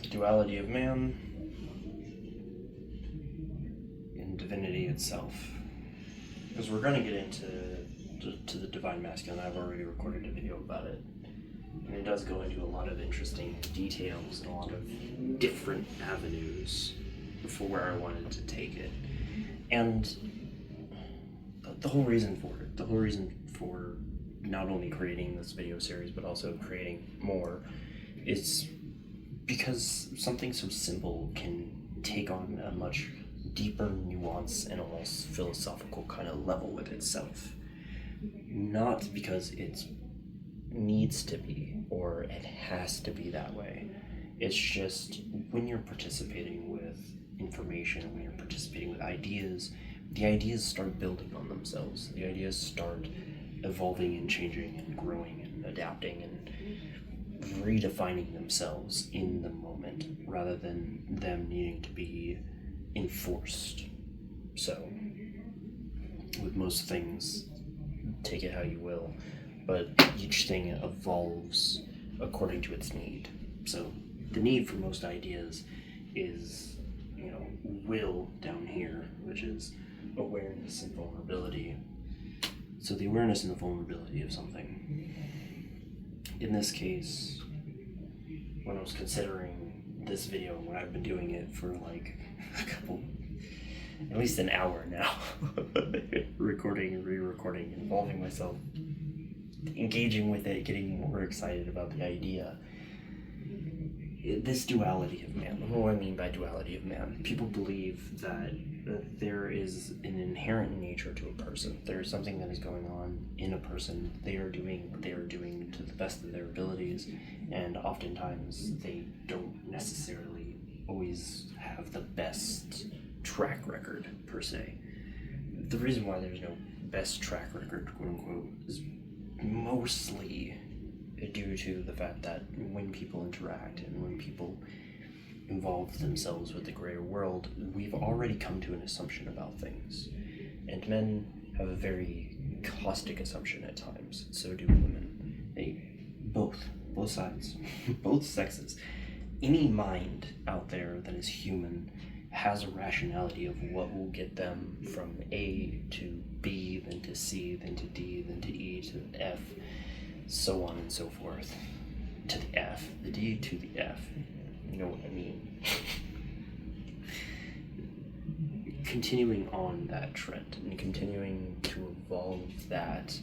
Duality of Man and divinity itself. Because we're going to get into the divine masculine. I've already recorded a video about it. And it does go into a lot of interesting details and a lot of different avenues for where I wanted to take it. And the whole reason for not only creating this video series, but also creating more, is because something so simple can take on a much deeper nuance and almost philosophical kind of level with itself. Not because it needs to be or it has to be that way. It's just when you're participating with information, when you're participating with ideas, the ideas start building on themselves. The ideas start evolving and changing and growing and adapting and redefining themselves in the moment rather than them needing to be enforced. So, with most things, take it how you will, but each thing evolves according to its need. So, the need for most ideas is, will down here, which is awareness and vulnerability. So the awareness and the vulnerability of something. In this case, when I was considering this video, when I've been doing it for like at least an hour now, recording and re-recording, involving myself, engaging with it, getting more excited about the idea. This duality of man. What do I mean by duality of man? People believe that there is an inherent nature to a person. There is something that is going on in a person. They are doing what they are doing to the best of their abilities, and oftentimes they don't necessarily always have the best track record, per se. The reason why there's no best track record, quote unquote, is mostly due to the fact that when people interact and when people involve themselves with the greater world, we've already come to an assumption about things. And men have a very caustic assumption at times. So do women. Both sides, both sexes. Any mind out there that is human has a rationality of what will get them from A to B, then to C, then to D, then to E, to F, so on and so forth, to the F, the D to the F. You know what I mean? Continuing on that trend and continuing to evolve that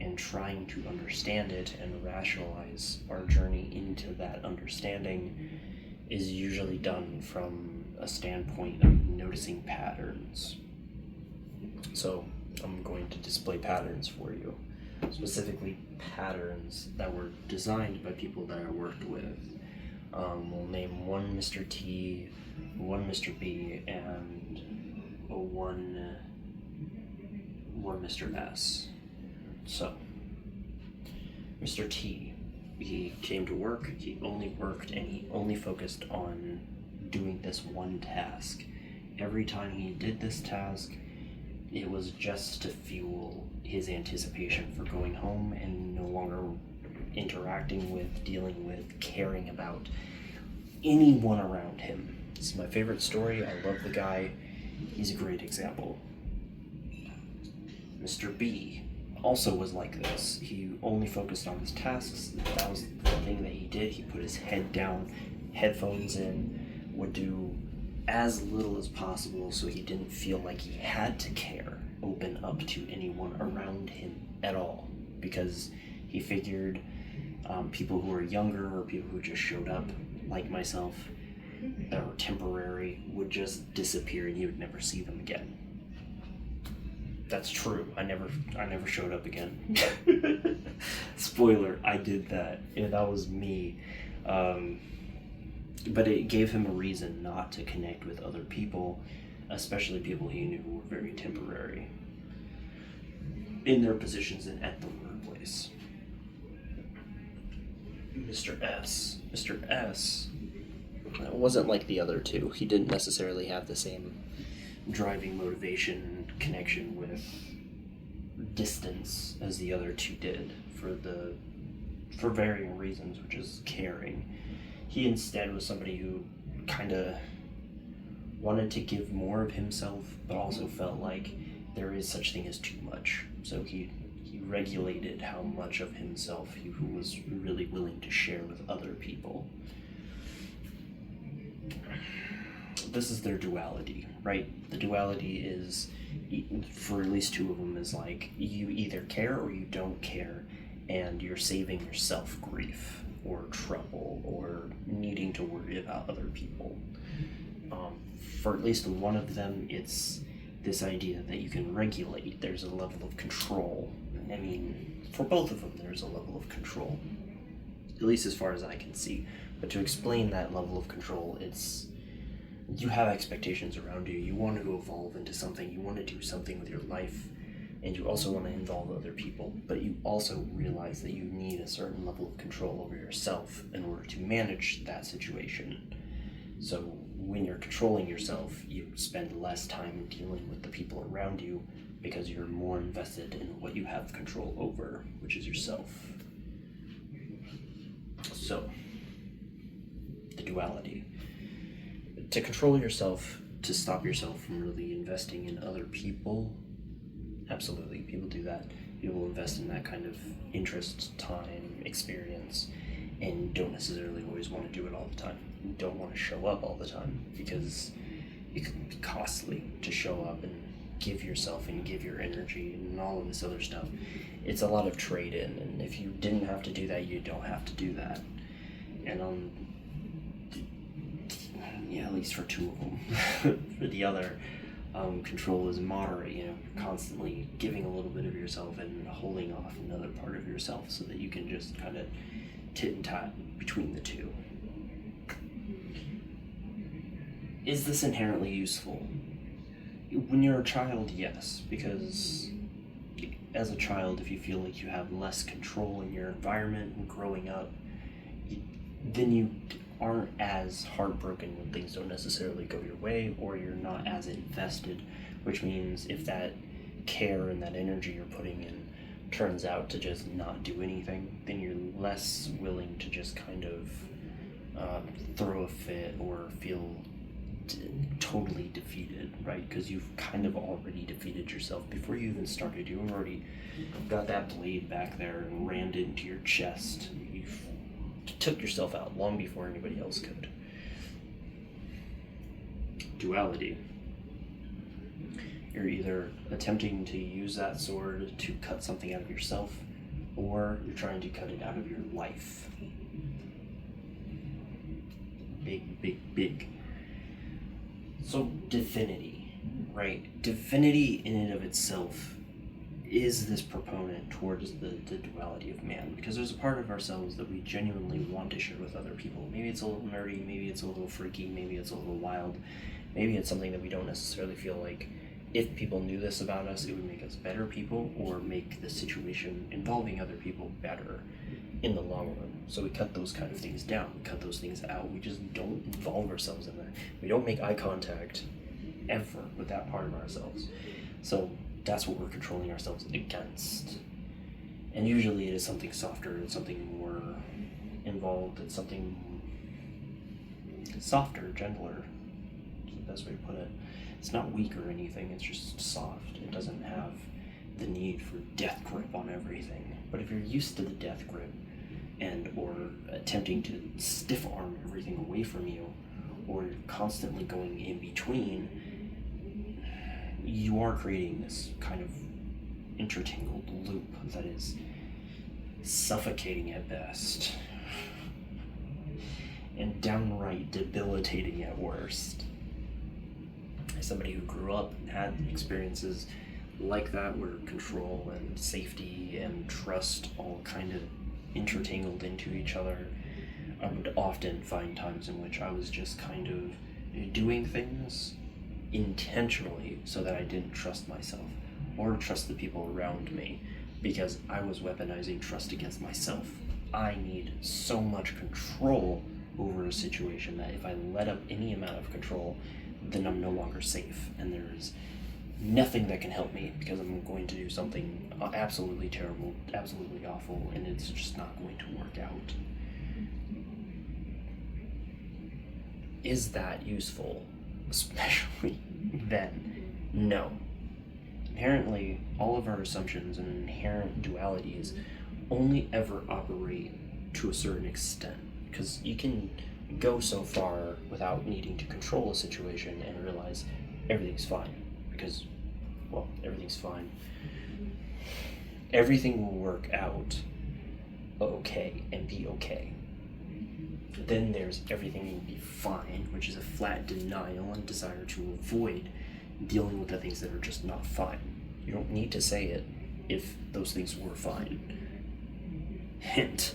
and trying to understand it and rationalize our journey into that understanding is usually done from a standpoint of noticing patterns. So I'm going to display patterns for you. Specifically patterns that were designed by people that I worked with. We'll name one Mr. T, one Mr. B, and one Mr. S. So, Mr. T, he came to work, he only worked, and he only focused on doing this one task. Every time he did this task, it was just to fuel his anticipation for going home and no longer interacting with, dealing with, caring about anyone around him. This is my favorite story. I love the guy. He's a great example. Mr. B also was like this. He only focused on his tasks. That was the thing that he did. He put his head down, headphones in, would do as little as possible so he didn't feel like he had to care, open up to anyone around him at all, because he figured people who were younger or people who just showed up, like myself, that were temporary, would just disappear and he would never see them again. That's true. I never showed up again. Spoiler, I did that. Yeah, that was me. But it gave him a reason not to connect with other people, especially people he knew were very temporary in their positions and at the workplace. Mr. S wasn't like the other two. He didn't necessarily have the same driving motivation and connection with distance as the other two did for varying reasons, which is caring. He instead was somebody who kind of wanted to give more of himself, but also felt like there is such thing as too much. So he regulated how much of himself he was really willing to share with other people. This is their duality, right? The duality is, for at least two of them, is like you either care or you don't care, and you're saving yourself grief or trouble or needing to worry about other people. For at least one of them, it's this idea that you can regulate. There's a level of control. I mean, for both of them, there's a level of control, at least as far as I can see. But to explain that level of control, it's you have expectations around you. You want to evolve into something. You want to do something with your life, and you also want to involve other people. But you also realize that you need a certain level of control over yourself in order to manage that situation. So when you're controlling yourself, you spend less time dealing with the people around you because you're more invested in what you have control over, which is yourself. So, the duality. To control yourself, to stop yourself from really investing in other people, absolutely, people do that. People invest in that kind of interest, time, experience, and don't necessarily always want to do it all the time. You don't want to show up all the time because it can be costly to show up and give yourself and give your energy and all of this other stuff. It's a lot of trade-in, and if you didn't have to do that, you don't have to do that. And at least for two of them. For the other, control is moderate. You're constantly giving a little bit of yourself and holding off another part of yourself so that you can just kind of tit and tat between the two. Is this inherently useful? When you're a child, yes, because as a child, if you feel like you have less control in your environment and growing up, then you aren't as heartbroken when things don't necessarily go your way, or you're not as invested, which means if that care and that energy you're putting in turns out to just not do anything, then you're less willing to just kind of throw a fit or feel totally defeated, right? Because you've kind of already defeated yourself before you even started. You've already got that blade back there and rammed it into your chest. You've took yourself out long before anybody else could. Duality. You're either attempting to use that sword to cut something out of yourself, or you're trying to cut it out of your life. Big, big, big. So divinity, right? Divinity in and of itself is this proponent towards the duality of man, because there's a part of ourselves that we genuinely want to share with other people. Maybe it's a little nerdy, maybe it's a little freaky, maybe it's a little wild, maybe it's something that we don't necessarily feel like if people knew this about us, it would make us better people or make the situation involving other people better in the long run. So we cut those kind of things down, we cut those things out, we just don't involve ourselves in there. We don't make eye contact ever with that part of ourselves. So that's what we're controlling ourselves against. And usually it is something softer, it's something more involved, it's something softer, gentler. That's the best way to put it. It's not weak or anything, it's just soft. It doesn't have the need for death grip on everything. But if you're used to the death grip and or attempting to stiff arm everything away from you, or you're constantly going in between, you are creating this kind of intertangled loop that is suffocating at best and downright debilitating at worst. As somebody who grew up and had experiences like that, where control and safety and trust all kind of intertangled into each other, I would often find times in which I was just kind of doing things intentionally so that I didn't trust myself or trust the people around me, because I was weaponizing trust against myself. I need so much control over a situation that if I let up any amount of control, then I'm no longer safe, and there's nothing that can help me because I'm going to do something absolutely terrible, absolutely awful, and it's just not going to work out. is that useful? Especially then, no. Inherently, all of our assumptions and inherent dualities only ever operate to a certain extent, because you can go so far without needing to control a situation and realize everything's fine, because, well, everything's fine. Everything will work out okay and be okay. Then there's everything will be fine, which is a flat denial and desire to avoid dealing with the things that are just not fine. You don't need to say it if those things were fine. Hint.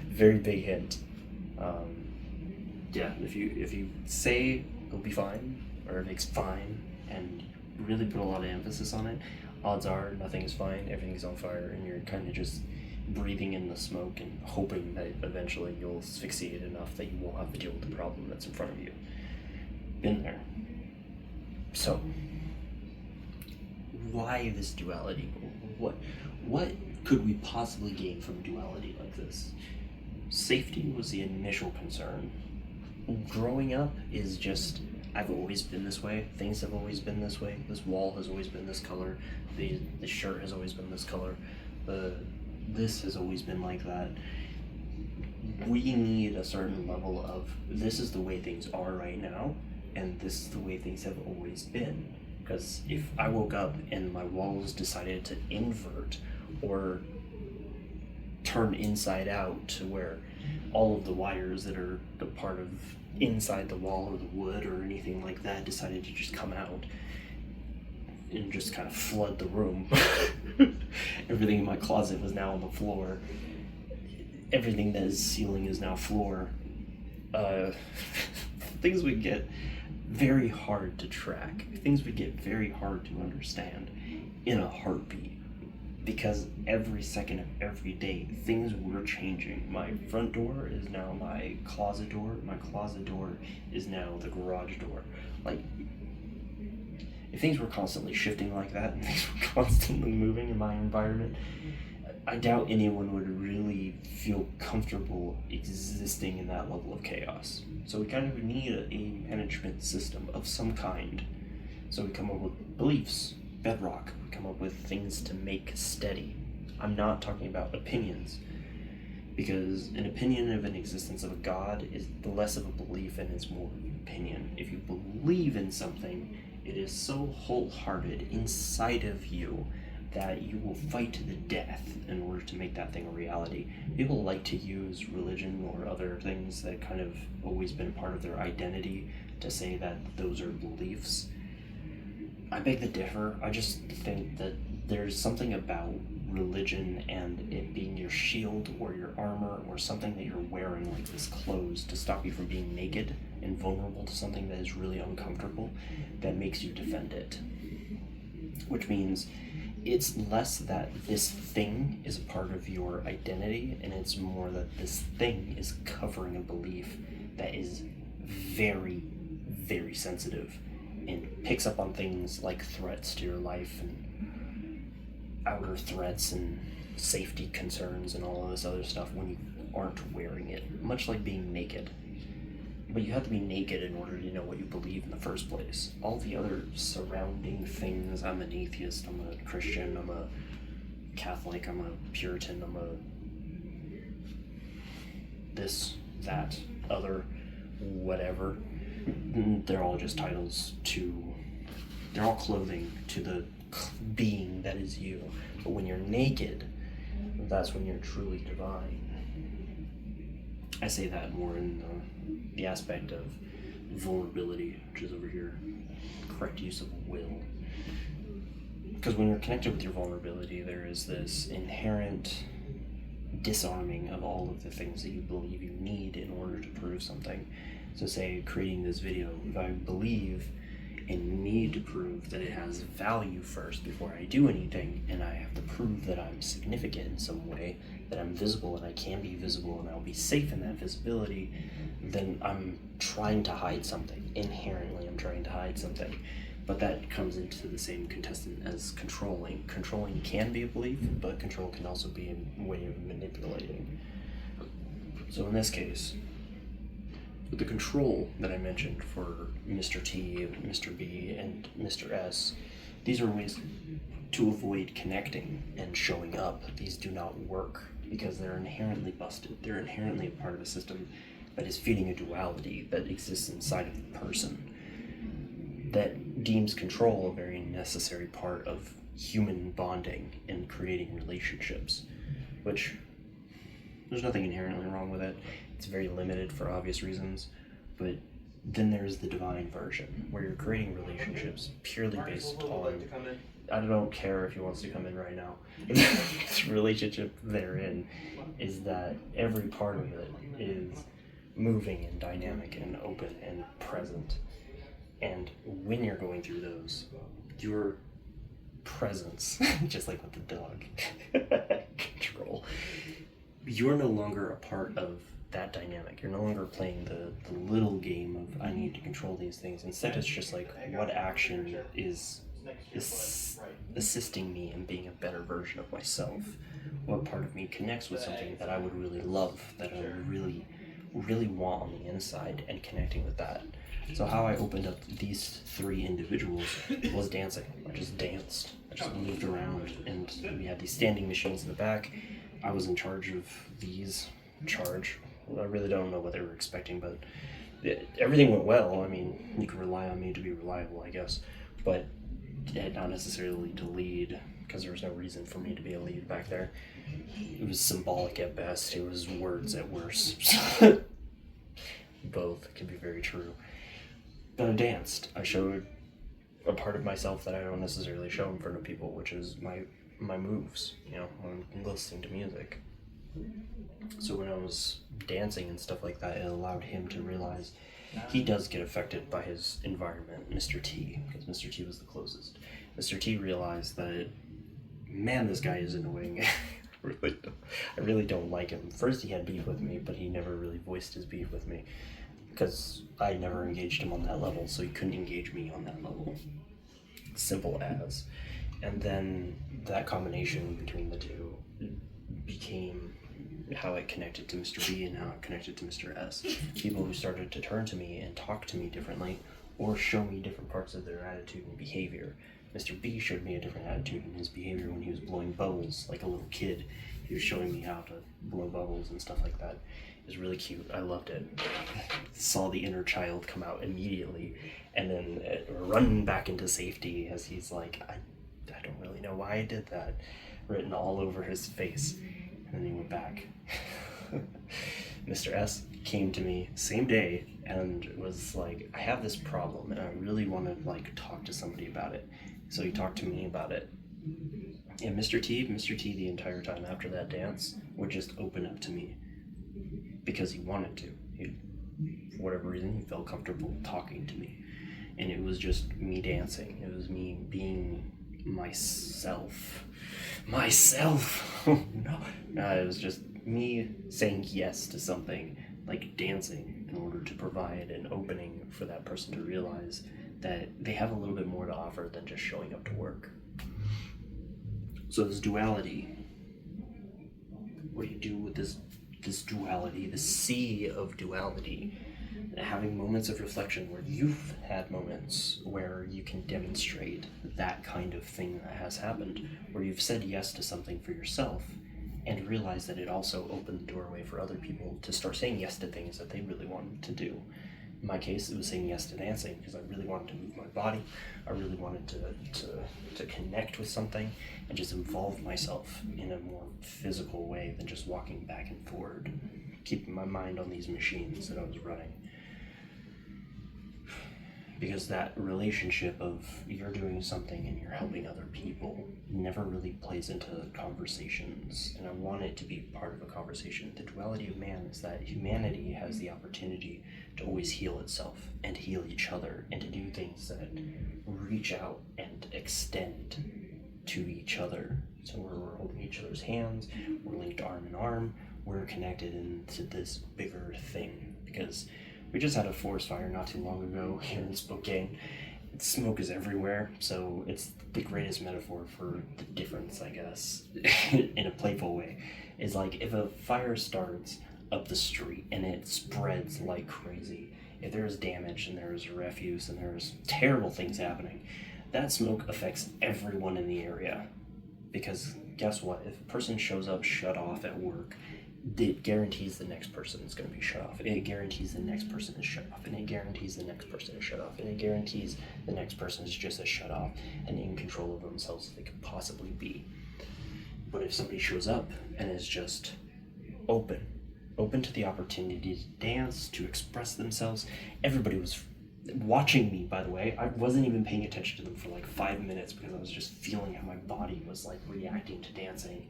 Very big hint. Yeah, if you say it'll be fine, or everything's fine, and really put a lot of emphasis on it, odds are nothing is fine, everything's on fire, and you're kind of just breathing in the smoke and hoping that eventually you'll asphyxiate enough that you won't have to deal with the problem that's in front of you. Been there. So, why this duality? What could we possibly gain from duality like this? Safety was the initial concern. Growing up is just, I've always been this way, things have always been this way, this wall has always been this color, the shirt has always been this color, this has always been like that. We need a certain level of, this is the way things are right now, and this is the way things have always been. Because if I woke up and my walls decided to invert or turn inside out to where all of the wires that are the part of inside the wall or the wood or anything like that decided to just come out and just kind of flood the room. Everything in my closet was now on the floor. Everything that is ceiling is now floor. Things would get very hard to track. Things would get very hard to understand in a heartbeat. Because every second of every day, things were changing. My front door is now my closet door. My closet door is now the garage door. Like, if things were constantly shifting like that, and things were constantly moving in my environment, I doubt anyone would really feel comfortable existing in that level of chaos. So we kind of need a management system of some kind. So we come up with beliefs, bedrock. We come up with things to make steady. I'm not talking about opinions, because an opinion of an existence of a God is less of a belief and it's more of an opinion. If you believe in something, it is so wholehearted inside of you that you will fight to the death in order to make that thing a reality. People like to use religion or other things that kind of always been part of their identity to say that those are beliefs. I beg to differ. I just think that there's something about religion and it being your shield or your armor or something that you're wearing, like this clothes, to stop you from being naked and vulnerable to something that is really uncomfortable, that makes you defend it. Which means it's less that this thing is a part of your identity, and it's more that this thing is covering a belief that is very, very sensitive and picks up on things like threats to your life and outer threats and safety concerns and all of this other stuff when you aren't wearing it, much like being naked. But you have to be naked in order to know what you believe in the first place. All the other surrounding things, I'm an atheist, I'm a Christian, I'm a Catholic, I'm a Puritan, I'm a this, that, other, whatever. They're all just titles they're all clothing to the being that is you. But when you're naked, that's when you're truly divine. I say that more in the aspect of vulnerability, which is over here, correct use of will. Because when you're connected with your vulnerability, there is this inherent disarming of all of the things that you believe you need in order to prove something. So say creating this video, if I believe and need to prove that it has value first before I do anything, and I have to prove that I'm significant in some way, that I'm visible and I can be visible and I'll be safe in that visibility, then I'm trying to hide something. Inherently, I'm trying to hide something. But that comes into the same contestant as controlling. Controlling can be a belief, but control can also be a way of manipulating. So in this case, But the control that I mentioned for Mr. T, Mr. B, and Mr. S, these are ways to avoid connecting and showing up. These do not work because they're inherently busted. They're inherently a part of a system that is feeding a duality that exists inside of the person that deems control a very necessary part of human bonding and creating relationships, which there's nothing inherently wrong with it. It's very limited for obvious reasons, but then there's the divine version where you're creating relationships purely based on, I don't care if he wants to come in right now. This relationship therein is that every part of it is moving and dynamic and open and present. And when you're going through those, your presence, just like with the dog, control, you're no longer a part of that dynamic. You're no longer playing the little game of I need to control these things. Instead, it's just like what action is assisting me in being a better version of myself. What part of me connects with something that I would really love, that I would really, really want on the inside, and connecting with that. So how I opened up these three individuals was dancing. I just danced. I just moved around, and we had these standing machines in the back. I was in charge of these. I really don't know what they were expecting, but everything went well. I mean, you can rely on me to be reliable, I guess, but not necessarily to lead, because there was no reason for me to be a lead back there. It was symbolic at best. It was words at worst. Both can be very true. But I danced. I showed a part of myself that I don't necessarily show in front of people, which is my moves, you know, when I'm listening to music. So when I was dancing and stuff like that, it allowed him to realize he does get affected by his environment, Mr. T, because Mr. T was the closest. Mr. T realized that, man, this guy is annoying. I really don't like him. First he had beef with me, but he never really voiced his beef with me, because I never engaged him on that level, so he couldn't engage me on that level. Simple as. And then that combination between the two became how I connected to Mr. B and how I connected to Mr. S. People who started to turn to me and talk to me differently, or show me different parts of their attitude and behavior. Mr. B showed me a different attitude in his behavior when he was blowing bubbles like a little kid. He was showing me how to blow bubbles and stuff like that. It was really cute. I loved it. Saw the inner child come out immediately, and then run back into safety as he's like, I don't really know why I did that, written all over his face. And then he went back. Mr. S came to me same day and was like, I have this problem and I really want to like talk to somebody about it. So he talked to me about it. And Mr. T the entire time after that dance would just open up to me because he wanted to. For whatever reason, he felt comfortable talking to me. And it was just me dancing. It was me being myself. Oh no. It was just me saying yes to something, like dancing, in order to provide an opening for that person to realize that they have a little bit more to offer than just showing up to work. So this duality, what do you do with this duality, the sea of duality? Having moments of reflection where you've had moments where you can demonstrate that kind of thing that has happened, where you've said yes to something for yourself and realize that it also opened the doorway for other people to start saying yes to things that they really wanted to do. In my case, it was saying yes to dancing because I really wanted to move my body. I really wanted to connect with something and just involve myself in a more physical way than just walking back and forward, keeping my mind on these machines that I was running. Because that relationship of you're doing something and you're helping other people never really plays into conversations, and I want it to be part of a conversation. The duality of man is that humanity has the opportunity to always heal itself and heal each other and to do things that reach out and extend to each other. So we're holding each other's hands, we're linked arm in arm, we're connected into this bigger thing. Because we just had a forest fire not too long ago here in Spokane. Smoke is everywhere, so it's the greatest metaphor for the difference, I guess, in a playful way. Is like if a fire starts, up the street and it spreads like crazy. If there's damage and there's refuse and there's terrible things happening, that smoke affects everyone in the area. Because guess what? If a person shows up shut off at work, it guarantees the next person is going to be shut off. And it guarantees the next person is shut off. And it guarantees the next person is shut off. And it guarantees the next person is just as shut off and in control of themselves as they could possibly be. But if somebody shows up and is just open to the opportunity to dance, to express themselves, everybody was watching me, by the way. I wasn't even paying attention to them for like 5 minutes because I was just feeling how my body was like reacting to dancing.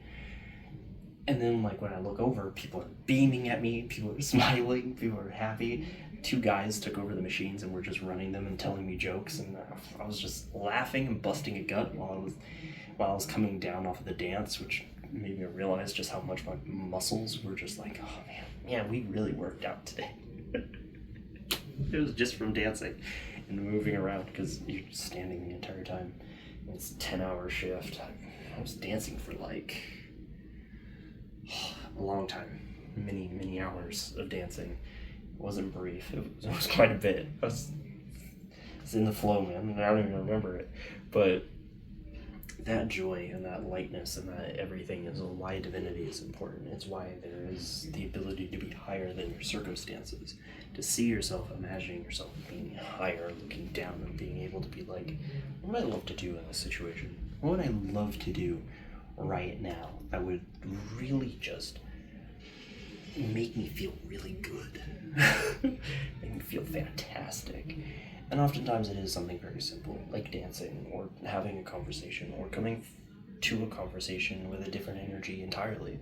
And then like when I look over, people are beaming at me, people are smiling, people are happy. 2 guys took over the machines and were just running them and telling me jokes, and I was just laughing and busting a gut while I was coming down off of the dance, which made me realize just how much my muscles were just like, oh man, yeah, we really worked out today. It was just from dancing and moving around because you're standing the entire time. It's a 10-hour shift. I was dancing for like a long time, many hours of dancing. It wasn't brief. It was quite a bit. I was in the flow, man, and I don't even remember it. But that joy and that lightness and that everything is why divinity is important. It's why there is the ability to be higher than your circumstances, to see yourself, imagining yourself being higher, looking down, and being able to be like, what would I love to do in this situation? What would I love to do right now that would really just make me feel really good, make me feel fantastic? And oftentimes it is something very simple, like dancing, or having a conversation, or coming to a conversation with a different energy entirely.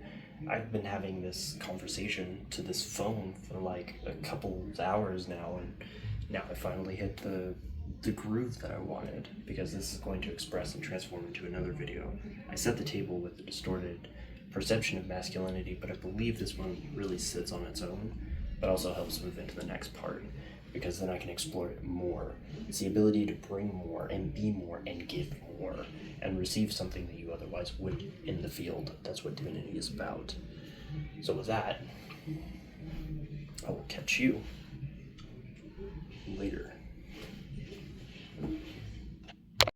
I've been having this conversation to this phone for like a couple hours now, and now I finally hit the groove that I wanted, because this is going to express and transform into another video. I set the table with the distorted perception of masculinity, but I believe this one really sits on its own, but also helps move into the next part, because then I can explore it more. It's the ability to bring more and be more and give more and receive something that you otherwise wouldn't in the field. That's what divinity is about. So with that, I will catch you later.